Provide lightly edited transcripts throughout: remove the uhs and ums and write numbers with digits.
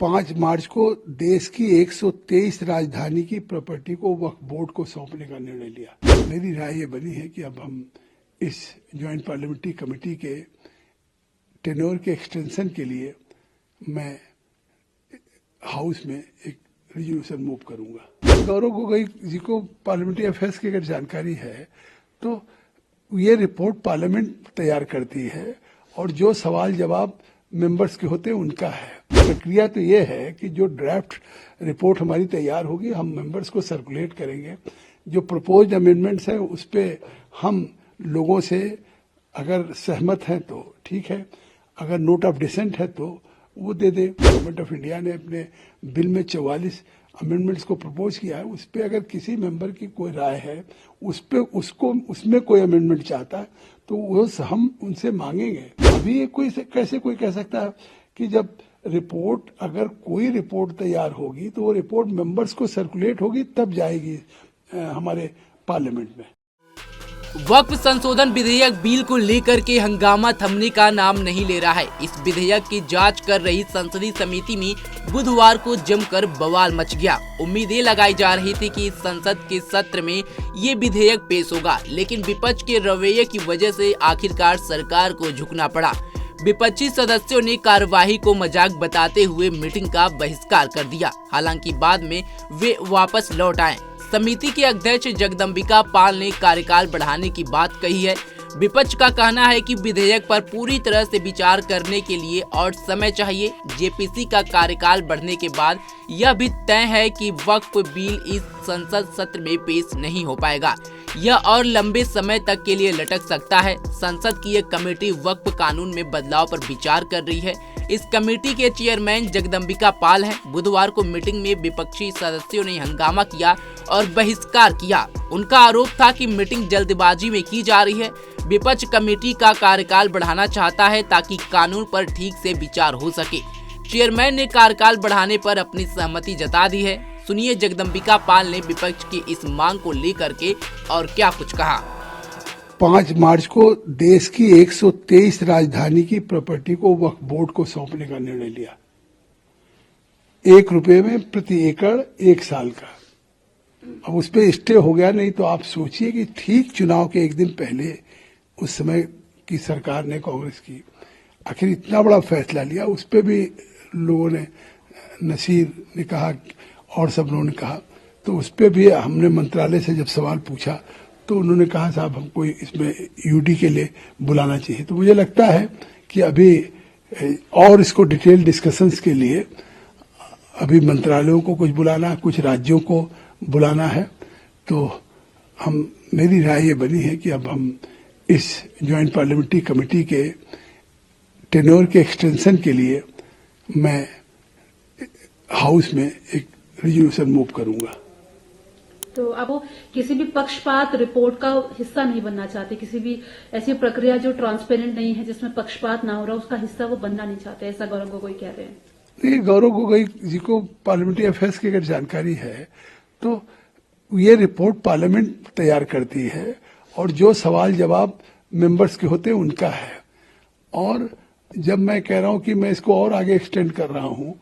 5 मार्च को देश की 123 राजधानी की प्रॉपर्टी को वक्फ बोर्ड को सौंपने का निर्णय लिया। मेरी राय ये बनी है कि अब हम इस ज्वाइंट पार्लियामेंट्री कमेटी के टेन्योर के एक्सटेंशन के लिए मैं हाउस में एक रेजोल्यूशन मूव करूंगा। गौरव गोगोई जी को पार्लियामेंट्री अफेयर्स की अगर जानकारी है तो ये रिपोर्ट पार्लियामेंट तैयार करती है और जो सवाल जवाब मेंबर्स के होते हैं उनका है। प्रक्रिया तो ये है कि जो ड्राफ्ट रिपोर्ट हमारी तैयार होगी हम मेंबर्स को सर्कुलेट करेंगे। जो प्रपोज्ड अमेंडमेंट्स हैं उस पर हम लोगों से अगर सहमत हैं तो ठीक है, अगर नोट ऑफ डिसेंट है तो वो दे दे। गवर्नमेंट ऑफ इंडिया ने अपने बिल में 44 अमेंडमेंट्स को प्रपोज किया है। उस पर अगर किसी मेंबर की कोई राय है उसमें कोई अमेंडमेंट चाहता है तो वो हम उनसे मांगेंगे। अभी ये कैसे कोई कह सकता है कि जब रिपोर्ट अगर कोई रिपोर्ट तैयार होगी तो वो रिपोर्ट मेंबर्स को सर्कुलेट होगी तब जाएगी हमारे पार्लियामेंट में। वक्फ संशोधन विधेयक बिल को लेकर के हंगामा थमने का नाम नहीं ले रहा है। इस विधेयक की जांच कर रही संसदीय समिति में बुधवार को जमकर बवाल मच गया। उम्मीदें लगाई जा रही थी कि संसद के सत्र में ये विधेयक पेश होगा, लेकिन विपक्ष के रवैये की वजह से आखिरकार सरकार को झुकना पड़ा। विपक्षी सदस्यों ने कार्यवाही को मजाक बताते हुए मीटिंग का बहिष्कार कर दिया। हालांकि बाद में वे वापस लौट आए। समिति के अध्यक्ष जगदम्बिका पाल ने कार्यकाल बढ़ाने की बात कही है। विपक्ष का कहना है कि विधेयक पर पूरी तरह से विचार करने के लिए और समय चाहिए। जेपीसी का कार्यकाल बढ़ने के बाद यह भी तय है कि वक्फ बिल इस संसद सत्र में पेश नहीं हो पाएगा। यह और लंबे समय तक के लिए लटक सकता है। संसद की एक कमेटी वक्फ कानून में बदलाव पर विचार कर रही है। इस कमेटी के चेयरमैन जगदम्बिका पाल हैं। बुधवार को मीटिंग में विपक्षी सदस्यों ने हंगामा किया और बहिष्कार किया। उनका आरोप था कि मीटिंग जल्दबाजी में की जा रही है। विपक्ष कमेटी का कार्यकाल बढ़ाना चाहता है ताकि कानून पर ठीक से विचार हो सके। चेयरमैन ने कार्यकाल बढ़ाने पर अपनी सहमति जता दी है। सुनिए जगदम्बिका पाल ने विपक्ष की इस मांग को लेकर के और क्या कुछ कहा। 5 मार्च को देश की 123 राजधानी की प्रॉपर्टी को वक्फ बोर्ड को सौंपने का निर्णय लिया। ₹1 में प्रति एकड़ 1 साल का। अब उस पर स्टे हो गया, नहीं तो आप सोचिए कि ठीक चुनाव के एक दिन पहले उस समय की सरकार ने, कांग्रेस की, आखिर इतना बड़ा फैसला लिया। उस पर भी लोगों ने, नसीर ने कहा और सब लोगों ने कहा, तो उस पर भी हमने मंत्रालय से जब सवाल पूछा तो उन्होंने कहा साहब हमको इसमें यूडी के लिए बुलाना चाहिए। तो मुझे लगता है कि अभी और इसको डिटेल डिस्कशंस के लिए अभी मंत्रालयों को कुछ बुलाना, कुछ राज्यों को बुलाना है। तो मेरी राय ये बनी है कि अब हम इस ज्वाइंट पार्लियामेंट्री कमेटी के टेन्योर के एक्सटेंशन के लिए मैं हाउस में एक रेजोल्यूशन मूव करूंगा। तो अब वो किसी भी पक्षपात रिपोर्ट का हिस्सा नहीं बनना चाहते, किसी भी ऐसी प्रक्रिया जो ट्रांसपेरेंट नहीं है, जिसमें पक्षपात ना हो रहा, उसका हिस्सा वो बनना नहीं चाहते, ऐसा गौरव गोगोई कह रहे हैं। नहीं, गौरव गोगोई जी को पार्लियामेंट्री अफेयर्स की अगर जानकारी है तो ये रिपोर्ट पार्लियामेंट तैयार करती है और जो सवाल जवाब मेंबर्स के होते हैं उनका है। और जब मैं कह रहा हूं कि मैं इसको और आगे एक्सटेंड कर रहा हूं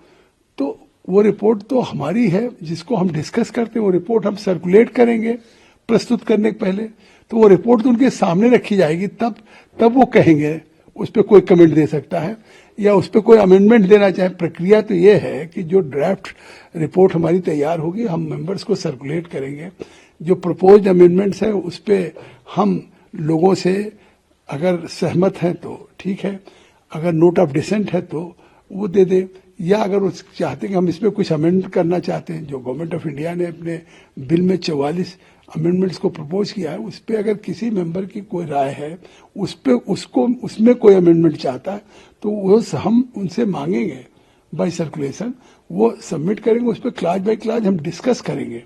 तो वो रिपोर्ट तो हमारी है जिसको हम डिस्कस करते हैं। वो रिपोर्ट हम सर्कुलेट करेंगे प्रस्तुत करने के पहले, तो वो रिपोर्ट तो उनके सामने रखी जाएगी, तब वो कहेंगे, उस पर कोई कमेंट दे सकता है या उस पर कोई अमेंडमेंट देना चाहे। प्रक्रिया तो ये है कि जो ड्राफ्ट रिपोर्ट हमारी तैयार होगी हम मेंबर्स को सर्कुलेट करेंगे। जो प्रपोज्ड अमेंडमेंट्स हैं उस पर हम लोगों से अगर सहमत हैं तो ठीक है, अगर नोट ऑफ डिसेंट है तो वो दे दे, या अगर वो चाहते हैं कि हम इसमें कुछ अमेंड करना चाहते हैं, जो गवर्नमेंट ऑफ इंडिया ने अपने बिल में 44 अमेंडमेंट्स को प्रपोज किया है, उस पर अगर किसी मेंबर की कोई राय है उसमें कोई अमेंडमेंट चाहता है तो वो हम उनसे मांगेंगे बाय सर्कुलेशन। वो सबमिट करेंगे, उस पर क्लाज बाय क्लाज हम डिस्कस करेंगे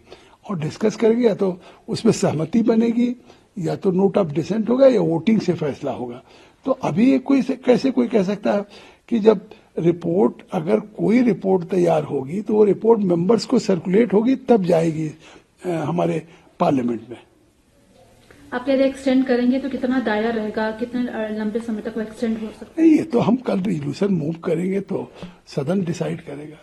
और डिस्कस करेंगे, या तो उसमें सहमति बनेगी या तो नोट ऑफ डिसेंट होगा या वोटिंग से फैसला होगा। तो अभी ये कैसे कोई कह सकता है कि जब रिपोर्ट अगर कोई रिपोर्ट तैयार होगी तो वो रिपोर्ट मेंबर्स को सर्कुलेट होगी तब जाएगी हमारे पार्लियामेंट में। आप यदि एक्सटेंड करेंगे तो कितना दायरा रहेगा, कितने लंबे समय तक वो एक्सटेंड हो सकता है? नहीं, ये तो हम कल रेजोल्यूशन मूव करेंगे तो सदन डिसाइड करेगा।